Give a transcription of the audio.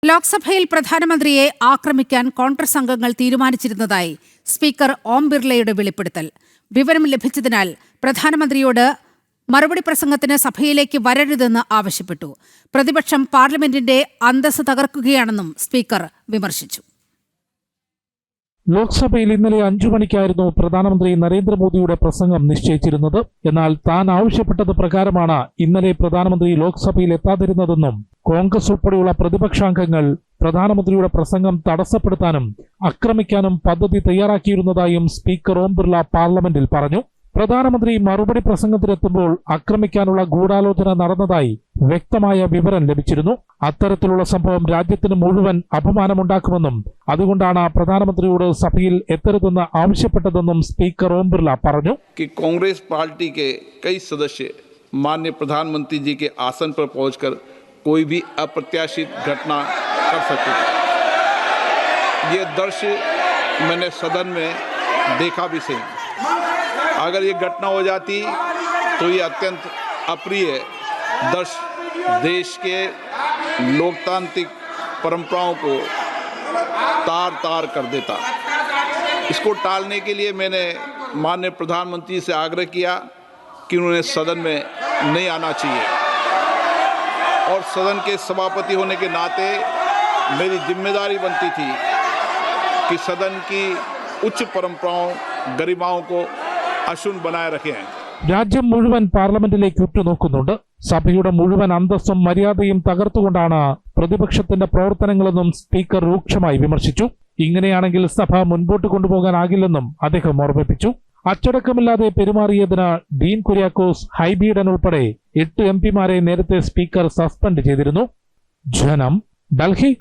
ലോക്സഭയിൽ പ്രധാനമന്ത്രിയെ ആക്രമിക്കാൻ കോൺഗ്രസ് അംഗങ്ങൾ തീരുമാനിച്ചിരുന്നതായി സ്പീക്കർ ഓം ബിർളയുടെ വെളിപ്പെടുത്തൽ. വിവരം ലഭിച്ചതിനാൽ പ്രധാനമന്ത്രിയോട് മറുപടി പ്രസംഗത്തിന് സഭയിലേക്ക് വരരുതെന്ന് ആവശ്യപ്പെട്ടു. പ്രതിപക്ഷം പാർലമെന്റിന്റെ അന്തസ്സ് തകർക്കുകയാണെന്നും സ്പീക്കർ വിമർശിച്ചു. ലോക്സഭയിൽ ഇന്നലെ 5 മണിക്കായിരുന്നു പ്രധാനമന്ത്രി നരേന്ദ്രമോദിയുടെ പ്രസംഗം നിശ്ചയിച്ചിരുന്നത്. എന്നാൽ താൻ ആവശ്യപ്പെട്ടത് പ്രകാരമാണ് ഇന്നലെ പ്രധാനമന്ത്രി ലോക്സഭയിൽ എത്താതിരുന്നതെന്നും കോൺഗ്രസ് ഉൾപ്പെടെയുള്ള പ്രതിപക്ഷാംഗങ്ങൾ പ്രധാനമന്ത്രിയുടെ പ്രസംഗം തടസ്സപ്പെടുത്താനും ആക്രമിക്കാനും പദ്ധതി തയ്യാറാക്കിയിരുന്നതായും സ്പീക്കർ ഓം ബിർള പാർലമെന്റിൽ പറഞ്ഞു. പ്രധാനമന്ത്രി മറുപടി പ്രസംഗത്തിനെത്തുമ്പോൾ ആക്രമിക്കാനുള്ള ഗൂഢാലോചന നടന്നതായി വ്യക്തമായ വിവരം ലഭിച്ചിരുന്നു. അത്തരത്തിലുള്ള സംഭവം രാജ്യത്തിന് മുഴുവൻ അപമാനമുണ്ടാക്കുമെന്നും അതുകൊണ്ടാണ് പ്രധാനമന്ത്രിയോട് സഭയിൽ എത്തരുതെന്ന് ആവശ്യപ്പെട്ടതെന്നും സ്പീക്കർ ഓം ബിർള പറഞ്ഞു. കോൺഗ്രസ് പാർട്ടിക്ക് कई सदस्य माननीय प्रधानमंत्री जी के आसन पर पहुंचकर कोई भी अप्रत्याशित घटना कर सकते थे. ये दृश्य मैंने सदन में देखा भी सही. अगर ये घटना हो जाती तो ये अत्यंत अप्रिय दृश्य देश के लोकतांत्रिक परंपराओं को तार तार कर देता. इसको टालने के लिए मैंने माननीय प्रधानमंत्री से आग्रह किया कि उन्हें सदन में नहीं आना चाहिए और सदन के सभापति होने के नाते मेरी जिम्मेदारी बनती थी कि सदन की उच्च परंपराओं गरिमाओं को അശുൻ बनाए रखे. രാജ്യം മുഴുവൻ പാർലമെന്റിലേക്ക് ഉറ്റുനോക്കുന്നുണ്ട്. സഭയുടെ മുഴുവൻ അന്തസ്സും മര്യാദയും തകർത്തുകൊണ്ടാണ് പ്രതിപക്ഷത്തിന്റെ പ്രവർത്തനങ്ങളെന്നും സ്പീക്കർ രൂക്ഷമായി വിമർശിച്ചു. ഇങ്ങനെയാണെങ്കിൽ സഭ മുൻപോട്ട് കൊണ്ടുപോകാനാകില്ലെന്നും അദ്ദേഹം ഓർമ്മിപ്പിച്ചു. അച്ചടക്കമില്ലാതെ പെരുമാറിയതിന് ഡീൻ കുര്യാക്കോസ്, ഹൈബി ഈഡൻ ഉൾപ്പെടെ 8 എംപിമാരെ നേരത്തെ സ്പീക്കർ സസ്പെൻഡ് ചെയ്തിരുന്നു. ജനം, ഡൽഹി.